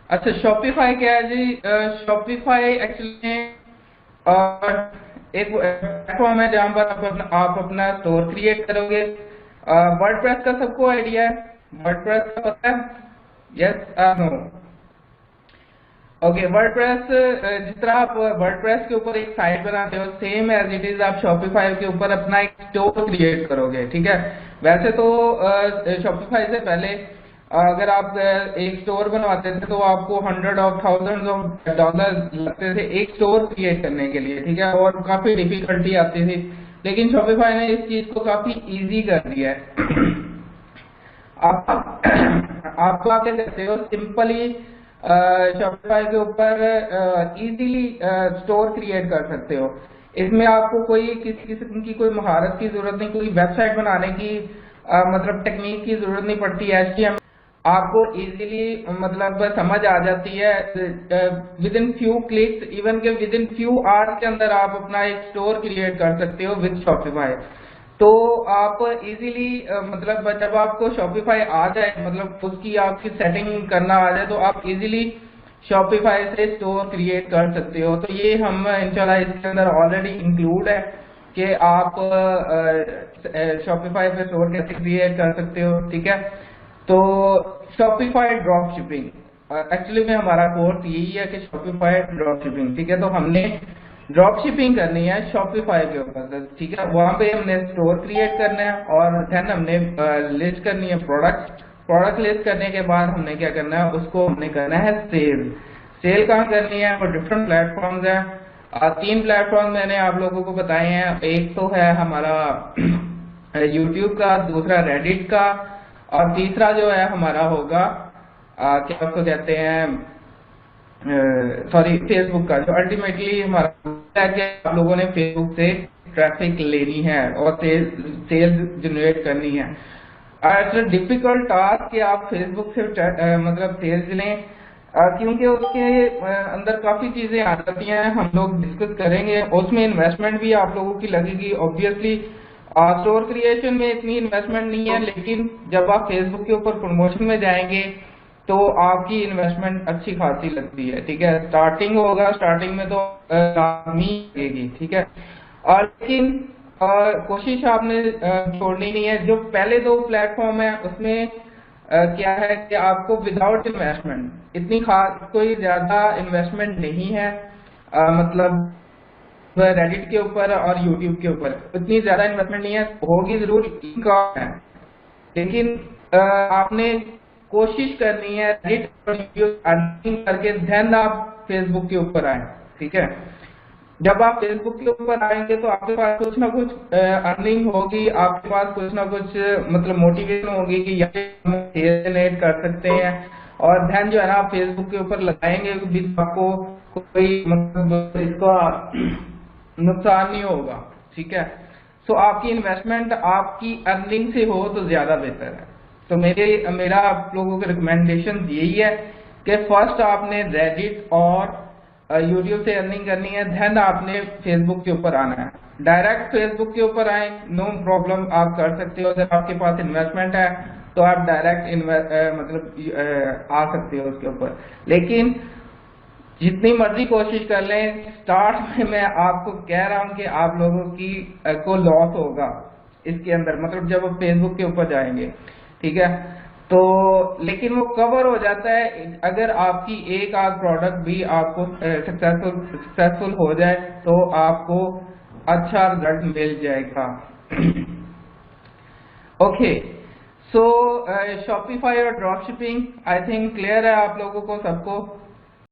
अच्छा, शॉपिफाई क्या है जी? शॉपिफाई एक्चुअली एक प्लेटफॉर्म है जहाँ पर आप अपना स्टोर क्रिएट करोगे। वर्डप्रेस का सबको आइडिया है? वर्डप्रेस का पता है? Yes no? ओके, वर्डप्रेस, जिस तरह आप वर्डप्रेस के ऊपर एक साइट बनाते हो, सेम एज इट इज आप शॉपिफाई के ऊपर अपना एक स्टोर क्रिएट करोगे, ठीक है। वैसे तो शॉपिफाई से पहले अगर आप एक स्टोर बनवाते थे तो आपको hundred of thousand of dollar लगते थे एक स्टोर क्रिएट करने के लिए, ठीक है, और काफी डिफिकल्टी आती थी। लेकिन शॉपिफाई ने इस चीज को काफी इजी कर दिया है। आप आप क्या करते हो, सिंपली शॉपिफाई के ऊपर इजीली स्टोर क्रिएट कर सकते हो। इसमें आपको कोई किसी किस्म की कोई महारत की जरूरत नहीं, कोई वेबसाइट बनाने की मतलब टेक्निक की जरूरत नहीं पड़ती है। HTML आपको इजीली मतलब समझ आ जाती है with in few clicks, even के विद इन फ्यू आवर्स के अंदर आप अपना एक स्टोर क्रिएट कर सकते हो विद शॉपिफाई। तो आप इजीली मतलब जब आपको शॉपिफाई आ जाए, मतलब उसकी आपकी सेटिंग करना आ जाए, तो आप इजीली शॉपिफाई से स्टोर क्रिएट कर सकते हो। तो ये हम इंशाल्लाह इसके अंदर ऑलरेडी इंक्लूड है कि आप शॉपिफाई पे स्टोर कैसे क्रिएट कर सकते हो, ठीक है। तो शॉपिफाई ड्रॉप शिपिंग एक्चुअली में हमारा कोर्स यही है कि शॉपिफाई ड्रॉप शिपिंग, ठीक है। तो हमने ड्रॉप शिपिंग करनी है शॉपिफाई के ऊपर, ठीक है। वहां पे हमने स्टोर क्रिएट करना है और देन हमने लिस्ट करनी है प्रोडक्ट लिस्ट करने के बाद हमने क्या करना है, उसको हमने करना है सेल कहाँ करनी है, और डिफरेंट प्लेटफॉर्म्स है। 3 प्लेटफॉर्म मैंने आप लोगों को बताए हैं। एक तो है हमारा यूट्यूब का, दूसरा रेडिट का, और तीसरा जो है हमारा होगा क्या उसको कहते हैं, सॉरी, फेसबुक का, जो अल्टीमेटली हमारा है कि आप लोगों ने फेसबुक से ट्रैफिक लेनी है और सेल्स जनरेट करनी है। इट्स डिफिकल्ट टास्क कि आप फेसबुक से मतलब सेल्स लें, क्योंकि उसके अंदर काफी चीजें आ जाती हैं, हम लोग डिस्कस करेंगे। उसमें इन्वेस्टमेंट भी आप लोगों की लगेगी ऑब्वियसली। स्टोर क्रिएशन में इतनी इन्वेस्टमेंट नहीं है, लेकिन जब आप फेसबुक के ऊपर प्रमोशन में जाएंगे तो आपकी इन्वेस्टमेंट अच्छी खासी लगती है, ठीक है। स्टार्टिंग होगा, स्टार्टिंग में तो लाजमी लगेगी, ठीक है। और लेकिन कोशिश आपने छोड़नी नहीं है। जो पहले 2 प्लेटफॉर्म है उसमें क्या है कि आपको विदाउट इन्वेस्टमेंट, इतनी खास कोई ज्यादा इन्वेस्टमेंट नहीं है, मतलब रेडिट के ऊपर और यूट्यूब के ऊपर इतनी ज्यादा इन्वेस्टमेंट नहीं है, होगी जरूर है, लेकिन आपने कोशिश करनी है रेडिट और यूट्यूब अर्निंग करके देन आप फेसबुक के ऊपर आए, ठीक है। जब आप फेसबुक के ऊपर आएंगे तो आपके पास कुछ ना कुछ अर्निंग होगी, आपके पास कुछ ना कुछ मतलब मोटिवेशन होगी कि यहाँ जनरेट कर सकते हैं, और ध्यान जो है ना आप फेसबुक के ऊपर लगाएंगे भी, आपको कोई मतलब इसका नुकसान नहीं होगा, ठीक है। सो आपकी इन्वेस्टमेंट आपकी अर्निंग से हो तो ज्यादा बेहतर है। तो मेरा आप लोगों को रिकमेंडेशन यही है कि फर्स्ट आपने रेडिट और यूट्यूब से अर्निंग करनी है, देन आपने फेसबुक के ऊपर आना है। डायरेक्ट फेसबुक के ऊपर आए, नो प्रॉब्लम, आप कर सकते हो। अगर आपके पास इन्वेस्टमेंट है तो आप डायरेक्ट मतलब आ सकते हो उसके ऊपर। लेकिन जितनी मर्जी कोशिश कर लें, स्टार्ट में मैं आपको कह रहा हूं कि आप लोगों की को लॉस होगा इसके अंदर, मतलब जब आप फेसबुक के ऊपर जाएंगे, ठीक है। तो लेकिन वो कवर हो जाता है अगर आपकी एक आध प्रोडक्ट भी आपको सक्सेसफुल हो जाए तो आपको अच्छा रिजल्ट मिल जाएगा। ओके, सो शॉपिफाई और drop shipping I think clear है आप लोगों को सबको।